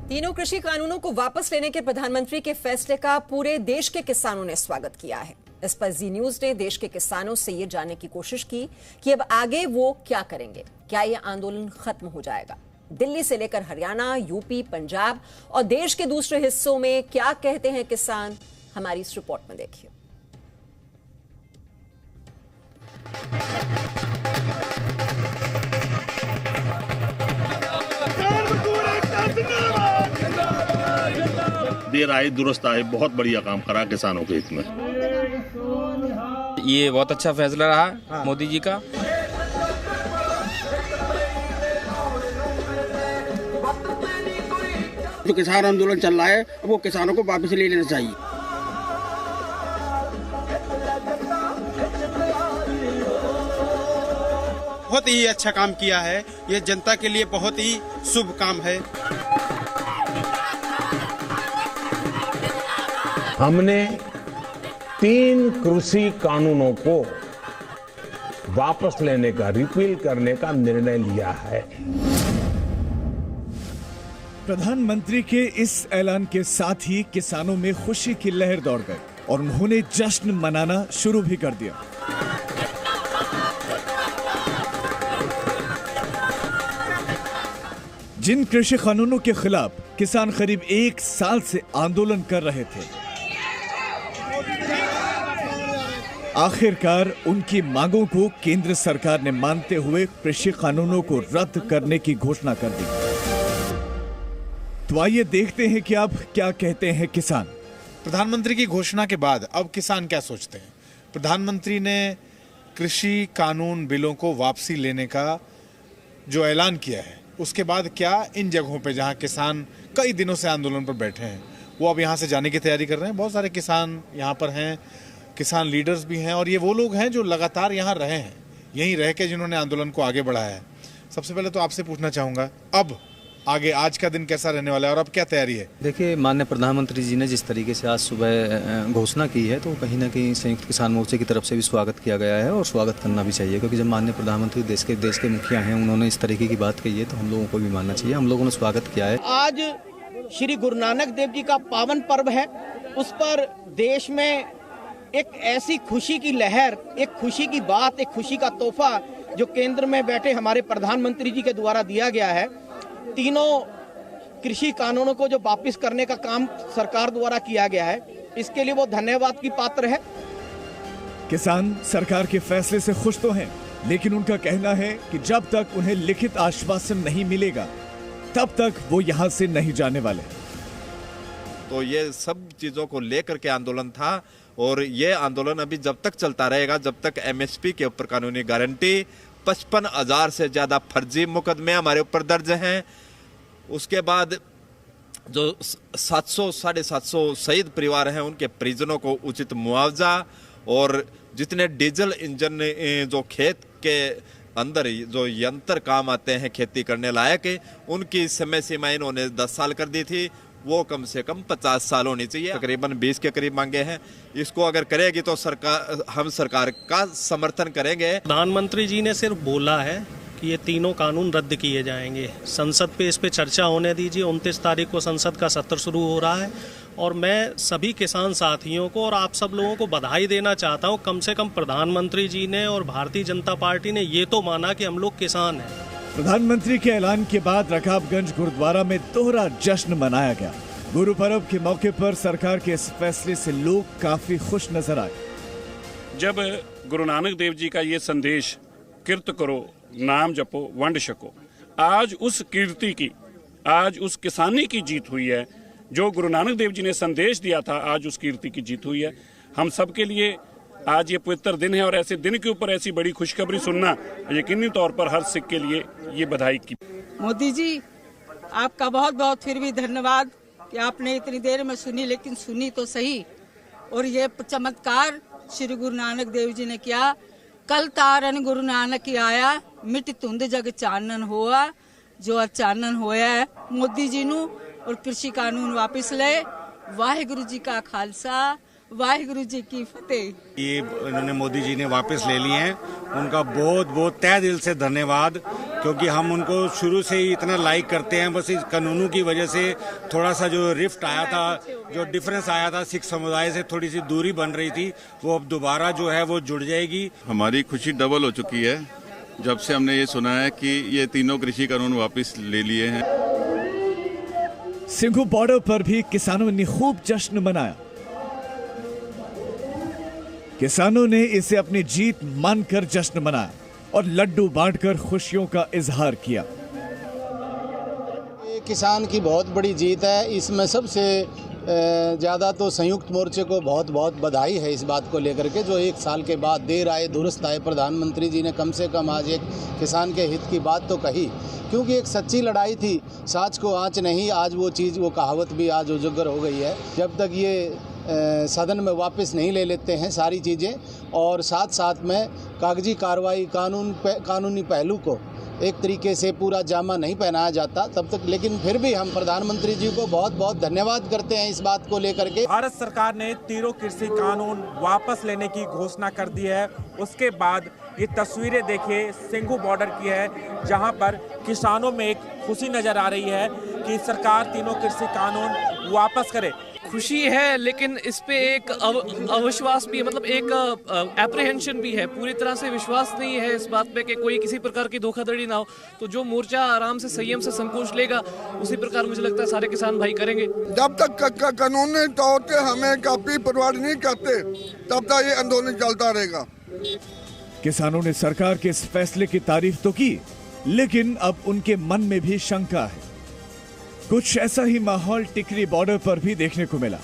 तीनों कृषि कानूनों को वापस लेने के प्रधानमंत्री के फैसले का पूरे देश के किसानों ने स्वागत किया है। इस पर जी न्यूज ने देश के किसानों से ये जानने की कोशिश की कि अब आगे वो क्या करेंगे। क्या ये आंदोलन खत्म हो जाएगा? दिल्ली से लेकर हरियाणा, यूपी, पंजाब और देश के दूसरे हिस्सों में क्या कहते हैं किसान, हमारी इस रिपोर्ट में देखिए। देर आए दुरुस्त आए, बहुत बढ़िया काम करा किसानों के हित में। ये बहुत अच्छा फैसला रहा मोदी जी का। जो किसान आंदोलन चल रहा है वो किसानों को वापस ले लेना चाहिए। बहुत ही अच्छा काम किया है, ये जनता के लिए बहुत ही शुभ काम है। हमने 3 कृषि कानूनों को वापस लेने का, रिपील करने का निर्णय लिया है। प्रधानमंत्री के इस ऐलान के साथ ही किसानों में खुशी की लहर दौड़ गई और उन्होंने जश्न मनाना शुरू भी कर दिया। जिन कृषि कानूनों के खिलाफ किसान करीब 1 साल से आंदोलन कर रहे थे, आखिरकार उनकी मांगों को केंद्र सरकार ने मानते हुए कृषि कानूनों को रद्द करने की घोषणा कर दी। तो आइए देखते हैं कि अब क्या कहते हैं किसान। प्रधानमंत्री की घोषणा के बाद अब किसान क्या सोचते हैं? प्रधानमंत्री ने कृषि कानून बिलों को वापसी लेने का जो ऐलान किया है, उसके बाद क्या इन जगहों पे जहां किसान कई दिनों से आंदोलन पर बैठे हैं, वो अब यहां से जाने की तैयारी कर रहे हैं। बहुत सारे किसान यहां पर हैं, किसान लीडर्स भी हैं, और ये वो लोग हैं जो लगातार यहाँ रहे हैं, यहीं रह के जिन्होंने आंदोलन को आगे बढ़ाया है। सबसे पहले तो आपसे पूछना चाहूँगा, अब आगे आज का दिन कैसा रहने वाला है और अब क्या तैयारी है? देखिए, माननीय प्रधानमंत्री जी ने जिस तरीके से आज सुबह घोषणा की है, तो कहीं ना कहीं संयुक्त किसान मोर्चे की तरफ से भी स्वागत किया गया है और स्वागत करना भी चाहिए, क्योंकि जब माननीय प्रधानमंत्री देश के मुखिया हैं, उन्होंने इस तरीके की बात कही है तो हम लोगों को भी मानना चाहिए। हम लोगों ने स्वागत किया है। आज श्री गुरु नानक देव जी का पावन पर्व है, उस पर देश में एक ऐसी खुशी की लहर, एक खुशी की बात, एक खुशी का तोहफा जो केंद्र में बैठे हमारे प्रधानमंत्री जी के द्वारा दिया गया है। तीनों कृषि कानूनों को जो वापस करने का काम सरकार द्वारा किया गया है, इसके लिए वो धन्यवाद की पात्र है। किसान सरकार के फैसले से खुश तो हैं, लेकिन उनका कहना है कि जब तक उन्हें लिखित आश्वासन नहीं मिलेगा, तब तक वो यहाँ से नहीं जाने वाले। तो ये सब चीजों को लेकर के आंदोलन था, और ये आंदोलन अभी जब तक चलता रहेगा जब तक एमएसपी के ऊपर कानूनी गारंटी, 55,000 से ज्यादा फर्जी मुकदमे हमारे ऊपर दर्ज हैं, उसके बाद जो 700-750 शहीद परिवार हैं उनके परिजनों को उचित मुआवजा, और जितने डीजल इंजन जो खेत के अंदर जो यंत्र काम आते हैं खेती करने लायक, उनकी समय सीमा इन्होंने 10 साल कर दी थी, वो कम से कम 50 साल होनी चाहिए। तकरीबन 20 के करीब मांगे हैं। इसको अगर करेगी तो हम सरकार का समर्थन करेंगे। प्रधानमंत्री जी ने सिर्फ बोला है कि ये तीनों कानून रद्द किए जाएंगे। संसद पे इस पे चर्चा होने दीजिए। 29 तारीख को संसद का सत्र शुरू हो रहा है, और मैं सभी किसान साथियों को और आप सब लोगों को बधाई देना चाहता हूँ। कम से कम प्रधानमंत्री जी ने और भारतीय जनता पार्टी ने ये तो माना कि हम लोग किसान हैं। प्रधानमंत्री के ऐलान के बाद रकाबगंज गुरुद्वारा में दोहरा जश्न मनाया गया। गुरु पर्व के मौके पर सरकार के इस फैसले से लोग काफी खुश नजर आए। जब गुरु नानक देव जी का ये संदेश, कीर्त करो, नाम जपो, वंड छको, आज उस कीर्ति की, आज उस किसानी की जीत हुई है। जो गुरु नानक देव जी ने संदेश दिया था, आज उस कीर्ति की जीत हुई है। हम सब के लिए आज ये पवित्र दिन है, और ऐसे दिन के ऊपर ऐसी बड़ी खुशखबरी सुनना यकीनी तौर पर हर सिख के लिए ये बधाई की। मोदी जी, आपका बहुत बहुत फिर भी धन्यवाद कि आपने इतनी देर में सुनी, लेकिन सुनी तो सही। और ये चमत्कार श्री गुरु नानक देव जी ने किया। कल तारन गुरु नानक की आया, मिट धुंध जग चानन हुआ, जो आज चानन होया है। मोदी जी नू और कृषि कानून वापस ले। वाहिगुरु जी का खालसा, वाहिगुरु जी की फतेह। ये इन्होंने मोदी जी ने वापस ले लिए हैं, उनका बहुत बहुत तहे दिल से धन्यवाद क्योंकि हम उनको शुरू से ही इतना लाइक करते हैं। बस इस कानूनों की वजह से थोड़ा सा जो रिफ्ट आया था, जो डिफरेंस आया था, सिख समुदाय से थोड़ी सी दूरी बन रही थी, वो अब दोबारा जो है वो जुड़ जाएगी। हमारी खुशी डबल हो चुकी है जब से हमने ये सुना है कि ये तीनों कृषि कानून वापस ले लिए हैं। सिंघू बॉर्डर पर भी किसानों ने खूब जश्न मनाया। किसानों ने इसे अपनी जीत मानकर जश्न मनाया और लड्डू बांटकर खुशियों का इजहार किया। ये किसान की बहुत बड़ी जीत है। इसमें सबसे ज़्यादा तो संयुक्त मोर्चे को बहुत बहुत बधाई है इस बात को लेकर के, जो 1 साल के बाद देर आए दुरुस्त आए प्रधानमंत्री जी ने कम से कम आज एक किसान के हित की बात तो कही, क्योंकि एक सच्ची लड़ाई थी, साँच को आँच नहीं। आज वो चीज़, वो कहावत भी आज उजागर हो गई है। जब तक ये सदन में वापस नहीं ले लेते हैं सारी चीज़ें और साथ साथ में कागजी कार्रवाई कानूनी पहलू को एक तरीके से पूरा जामा नहीं पहनाया जाता तब तक, लेकिन फिर भी हम प्रधानमंत्री जी को बहुत बहुत धन्यवाद करते हैं इस बात को लेकर के। भारत सरकार ने तीनों कृषि कानून वापस लेने की घोषणा कर दी है। उसके बाद ये तस्वीरें देखिए सिंघू बॉर्डर की है, जहां पर किसानों में एक खुशी नजर आ रही है कि सरकार तीनों कृषि कानून वापस करे। खुशी है, लेकिन इस पे एक अविश्वास भी है, मतलब एक एप्रीहेंशन भी है। पूरी तरह से विश्वास नहीं है इस बात पे कि कोई किसी प्रकार की धोखाधड़ी ना हो। तो जो मोर्चा आराम से संयम से संकोच लेगा, उसी प्रकार मुझे लगता है सारे किसान भाई करेंगे। जब तक कानूनी तौर से हमें काफी परवाह नहीं करते, तब तक ये आंदोलन चलता रहेगा। किसानों ने सरकार के इस फैसले की तारीफ तो की, लेकिन अब उनके मन में भी शंका है। कुछ ऐसा ही माहौल टिकरी बॉर्डर पर भी देखने को मिला।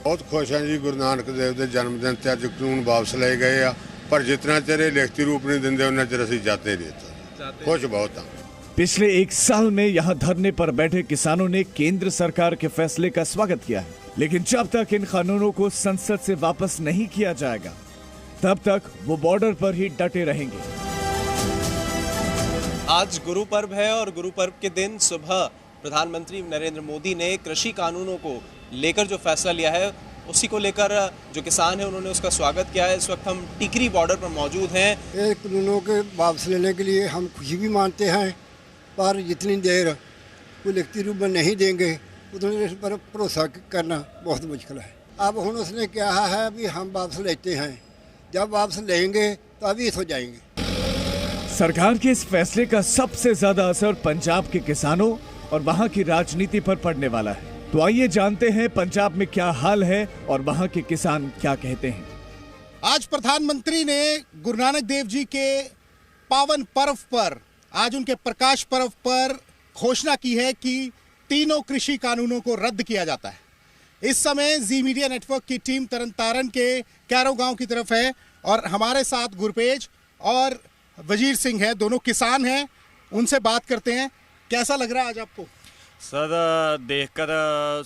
बहुत खुश हैं जी, गुरु नानक देव के जन्मदिन ते अज कानून वापस ले गए आ, पर जितना चेर लिखती रूप नहीं देंगे उन्ना चेर असीं जाते रहते। खुश बहुत हैं। पिछले 1 साल में यहाँ धरने पर बैठे किसानों ने केंद्र सरकार के फैसले का स्वागत किया है, लेकिन जब तक इन कानूनों को संसद से वापस नहीं किया जाएगा, तब तक वो बॉर्डर पर ही डटे रहेंगे। आज गुरु पर्व है और गुरु पर्व के दिन सुबह प्रधानमंत्री नरेंद्र मोदी ने कृषि कानूनों को लेकर जो फैसला लिया है, उसी को लेकर जो किसान हैं उन्होंने उसका स्वागत किया है। इस वक्त हम टिकरी बॉर्डर पर मौजूद हैं। ये कानूनों के वापस लेने के लिए हम खुशी भी मानते हैं, पर जितनी देर वो लिखती रूप में नहीं देंगे उतनी देर पर भरोसा करना बहुत मुश्किल है। अब हम उसने कहा है अभी हम वापस लेते हैं, जब वापस लेंगे तो अभी हो जाएंगे। सरकार के इस फैसले का सबसे ज्यादा असर पंजाब के किसानों और वहां की राजनीति पर पड़ने वाला है। तो आइए जानते हैं पंजाब में क्या हाल है और वहां के किसान क्या कहते हैं। आज प्रधानमंत्री ने गुरु नानक देव जी के पावन पर्व पर, आज उनके प्रकाश पर्व पर घोषणा की है कि तीनों कृषि कानूनों को रद्द किया जाता है। इस समय जी मीडिया नेटवर्क की टीम तरन के कैरो गांव की तरफ है और हमारे साथ गुरपेज और वजीर सिंह है, दोनों किसान हैं। उनसे बात करते हैं। कैसा लग रहा है आज आपको? सर देखकर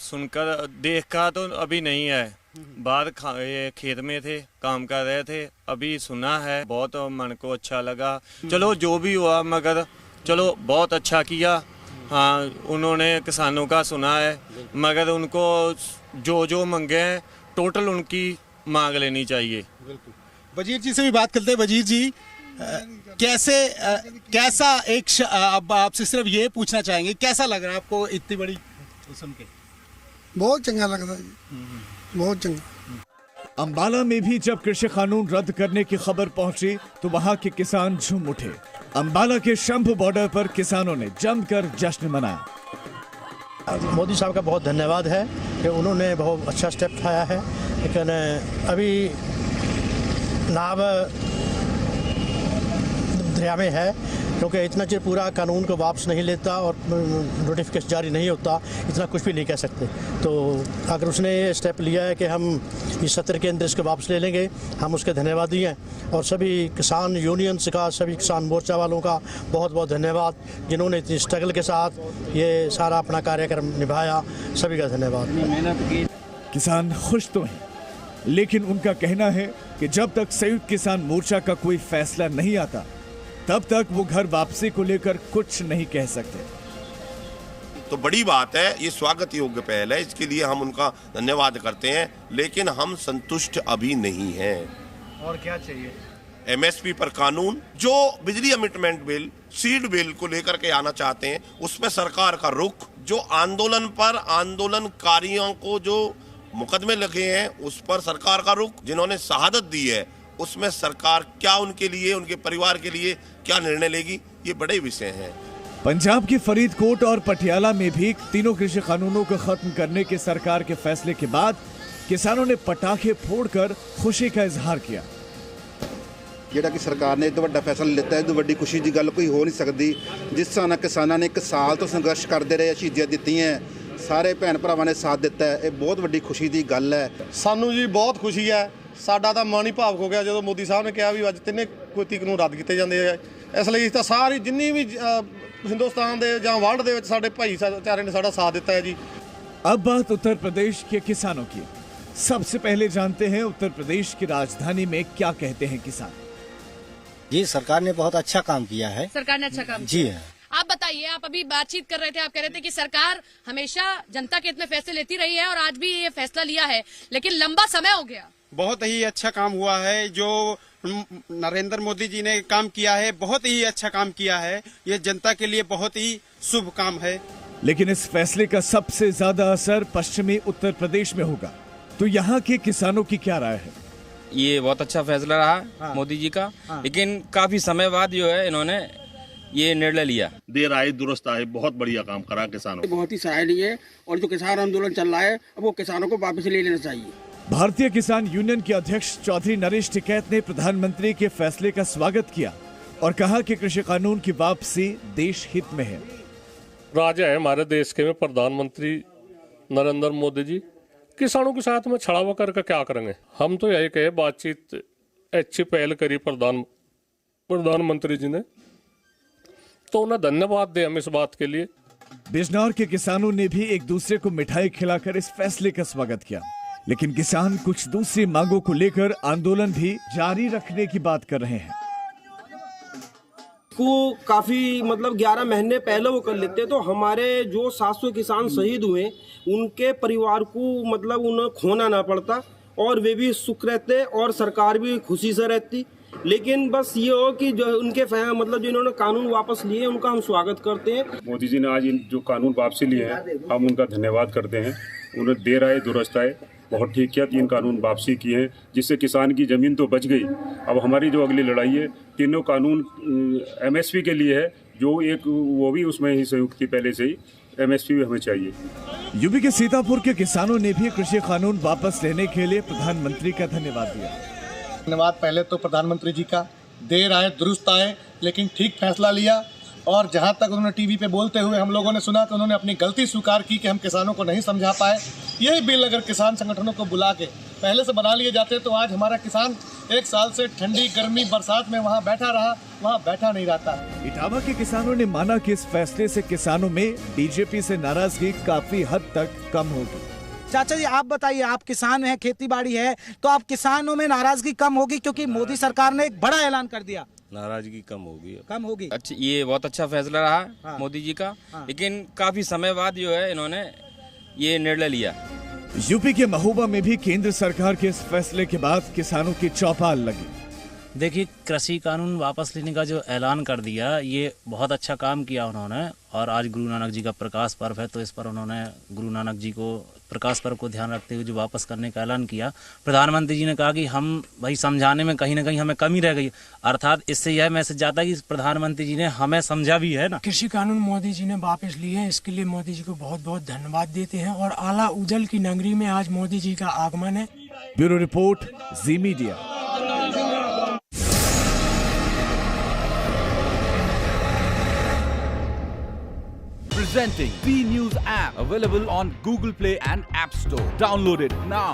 सुनकर, देखकर तो अभी नहीं है, बाहर ये खेत में थे, काम कर रहे थे, अभी सुना है, बहुत मन को अच्छा लगा। चलो जो भी हुआ, मगर चलो बहुत अच्छा किया। हाँ, उन्होंने किसानों का सुना है, मगर उनको जो मांगे हैं टोटल उनकी मांग लेनी चाहिए। वजीर जी से भी बात करते हैं। वजीर जी, कैसा एक अब आपसे सिर्फ ये पूछना चाहेंगे, कैसा लग रहा है आपको इतनी बड़ी सुन के? बहुत चंगा लग रहा है जी, बहुत चंगा। अंबाला में भी जब कृषि कानून रद्द करने की खबर पहुंची तो वहां के किसान झूम उठे। अंबाला के शंभू बॉर्डर पर किसानों ने जमकर जश्न मनाया। मोदी साहब का बहुत धन्यवाद है कि उन्होंने बहुत अच्छा स्टेप उठाया है, लेकिन अभी नाव दरिया में है, क्योंकि इतना चीज पूरा कानून को वापस नहीं लेता और नोटिफिकेशन जारी नहीं होता, इतना कुछ भी नहीं कह सकते। तो अगर उसने ये स्टेप लिया है कि हम इस सत्र के अंदर इसको वापस ले लेंगे, हम उसके धन्यवादी हैं। और सभी किसान यूनियंस का, सभी किसान मोर्चा वालों का बहुत बहुत धन्यवाद, जिन्होंने इतनी स्ट्रगल के साथ ये सारा अपना कार्यक्रम निभाया, सभी का धन्यवाद। किसान खुश तो हैं, लेकिन उनका कहना है कि जब तक संयुक्त किसान मोर्चा का कोई फैसला नहीं आता, तब तक वो घर वापसी को लेकर कुछ नहीं कह सकते। तो बड़ी बात है, ये स्वागत योग्य पहल है, इसके लिए हम उनका धन्यवाद करते हैं, लेकिन हम संतुष्ट अभी नहीं हैं। और क्या चाहिए? एमएसपी पर कानून, जो बिजली अमेंडमेंट बिल सीड बिल को लेकर के आना चाहते हैं, उसमें सरकार का रुख, जो आंदोलन पर आंदोलनकारियों को जो मुकदमे लगे हैं उस पर सरकार का रुख, जिन्होंने शहादत दी है उसमें सरकार क्या उनके लिए, उनके परिवार के लिए क्या निर्णय लेगी, ये बड़े विषय हैं। पंजाब की फरीदकोट और पटियाला में भी तीनों कृषि कानूनों को खत्म करने के सरकार के फैसले के बाद किसानों ने पटाखे फोड़कर खुशी का इजहार किया। ਜਿਹੜਾ ਕਿ ਸਰਕਾਰ ਨੇ ਇਤਨਾ ਵੱਡਾ ਫੈਸਲਾ ਲਿੱਤਾ ਹੈ, ਤੋਂ ਵੱਡੀ ਖੁਸ਼ੀ ਦੀ ਗੱਲ ਕੋਈ ਹੋ ਨਹੀਂ ਸਕਦੀ। ਜਿਸ ਤਰ੍ਹਾਂ ਨਾਲ ਕਿਸਾਨਾਂ ਨੇ 1 ਸਾਲ ਤੋਂ ਸੰਘਰਸ਼ ਕਰਦੇ ਰਹੇ, ਸ਼ਹੀਦੀਆਂ ਦਿੱਤੀਆਂ, ਸਾਰੇ ਭੈਣ ਭਰਾਵਾਂ ਨੇ ਸਾਥ ਦਿੱਤਾ ਹੈ, ਇਹ ਬਹੁਤ ਵੱਡੀ ਖੁਸ਼ੀ ਦੀ ਗੱਲ ਹੈ। ਸਾਨੂੰ ਜੀ ਬਹੁਤ ਖੁਸ਼ੀ ਹੈ, ਸਾਡਾ ਤਾਂ ਮਨ ਹੀ ਭਾਵੁਕ ਹੋ ਗਿਆ ਜਦੋਂ ਮੋਦੀ ਸਾਹਿਬ ਨੇ ਕਿਹਾ ਵੀ ਅੱਜ ਤਿੰਨੇ ਕੋਈ ਕਾਨੂੰਨ ਰੱਦ ਕੀਤੇ ਜਾਂਦੇ ਆ। ਇਸ ਲਈ ਤਾਂ ਸਾਰੀ ਜਿੰਨੀ ਵੀ ਹਿੰਦੁਸਤਾਨ ਦੇ ਜਾਂ ਵਰਲਡ ਦੇ ਵਿੱਚ ਸਾਡੇ ਭਾਈਚਾਰੇ ਨੇ ਸਾਡਾ ਸਾਥ ਦਿੱਤਾ ਹੈ ਜੀ। अब बात उत्तर प्रदेश के किसानों की। सबसे पहले जानते हैं उत्तर प्रदेश की राजधानी में क्या कहते हैं किसान। जी सरकार ने बहुत अच्छा काम किया है। सरकार ने अच्छा काम जी किया। आप बताइए, आप अभी बातचीत कर रहे थे, आप कह रहे थे कि सरकार हमेशा जनता के हित में फैसले लेती रही है और आज भी ये फैसला लिया है, लेकिन लंबा समय हो गया। बहुत ही अच्छा काम हुआ है, जो नरेंद्र मोदी जी ने काम किया है, बहुत ही अच्छा काम किया है। ये जनता के लिए बहुत ही शुभ काम है। लेकिन इस फैसले का सबसे ज्यादा असर पश्चिमी उत्तर प्रदेश में होगा, तो यहाँ के किसानों की क्या राय है? ये बहुत अच्छा फैसला रहा मोदी जी का, लेकिन काफी समय बाद जो है इन्होंने ये निर्णय लिया। देर आए दुरुस्त आए, बहुत बढ़िया काम करा किसानों। बहुत ही सराहनीय है, और जो किसान आंदोलन चल रहा है अब वो किसानों को वापस ले लेना चाहिए। भारतीय किसान यूनियन के अध्यक्ष चौधरी नरेश टिकैत ने प्रधानमंत्री के फैसले का स्वागत किया और कहा कि कृषि कानून की वापसी देश हित में है। राजा है हमारे देश के में प्रधानमंत्री नरेंद्र मोदी जी, किसानों के साथ में छड़ावा करके क्या करेंगे। हम तो यही कहे, बातचीत अच्छी पहल करी प्रधानमंत्री जी ने, तो उन्हें धन्यवाद दे हम इस बात के लिए। बिजनौर के किसानों ने भी एक दूसरे को मिठाई खिलाकर इस फैसले का स्वागत किया, लेकिन किसान कुछ दूसरी मांगों को लेकर आंदोलन भी जारी रखने की बात कर रहे हैं। को काफी 11 महीने पहले वो कर लेते तो हमारे जो 700 किसान शहीद हुए उनके परिवार को उन्हें खोना ना पड़ता और वे भी सुख रहते और सरकार भी खुशी से रहती। लेकिन बस ये हो कि जो उनके जो इन्होंने कानून वापस लिए उनका हम स्वागत करते हैं। मोदी जी ने आज जो कानून वापसी लिए हैं हम उनका धन्यवाद करते हैं। उन्हें देर आए दुरुस्त आए, बहुत ठीक किया, 3 कानून वापसी किए हैं, जिससे किसान की जमीन तो बच गई। अब हमारी जो अगली लड़ाई है, तीनों कानून MSP के लिए है, जो एक वो भी उसमें ही संयुक्त थी पहले से ही, MSP भी हमें चाहिए। यूपी के सीतापुर के किसानों ने भी कृषि कानून वापस लेने के लिए प्रधानमंत्री का धन्यवाद दिया। धन्यवाद पहले तो प्रधानमंत्री जी का, देर आए दुरुस्त आए लेकिन ठीक फैसला लिया। और जहां तक उन्होंने टीवी पे बोलते हुए हम लोगों ने सुना कि उन्होंने अपनी गलती स्वीकार की कि हम किसानों को नहीं समझा पाए। यही बिल अगर किसान संगठनों को बुला के पहले से बना लिए जाते तो आज हमारा किसान 1 साल से ठंडी गर्मी बरसात में वहां बैठा रहा, वहां बैठा नहीं रहता। इटावा के किसानों ने माना कि इस फैसले से किसानों में बीजेपी से नाराजगी काफी हद तक कम होगी। चाचा जी आप बताइए, आप किसान हैं, खेती बाड़ी है, तो आप किसानों में नाराजगी कम होगी क्योंकि मोदी सरकार ने एक बड़ा ऐलान कर दिया। नाराजगी कम होगी। अच्छा, ये बहुत अच्छा फैसला रहा मोदी जी का, लेकिन काफी समय बाद जो है इन्होंने ये निर्णय लिया। यूपी के महोबा में भी केंद्र सरकार के इस फैसले के बाद किसानों की चौपाल लगी। देखिए, कृषि कानून वापस लेने का जो ऐलान कर दिया, ये बहुत अच्छा काम किया उन्होंने। और आज गुरु नानक जी का प्रकाश पर्व है, तो इस पर उन्होंने गुरु नानक जी को प्रकाश पर्व को ध्यान रखते हुए जो वापस करने का ऐलान किया। प्रधानमंत्री जी ने कहा कि हम भाई समझाने में कहीं ना कहीं हमें कमी रह गई, अर्थात इससे यह मैसेज जाता है कि प्रधानमंत्री जी ने हमें समझा भी है ना। कृषि कानून मोदी जी ने वापस लिए हैं, इसके लिए मोदी जी को बहुत बहुत धन्यवाद देते हैं। और आला उजल की नगरी में आज मोदी जी का आगमन है। Bureau report, ji media. Presenting B News app, available on Google Play and App Store. Download it now.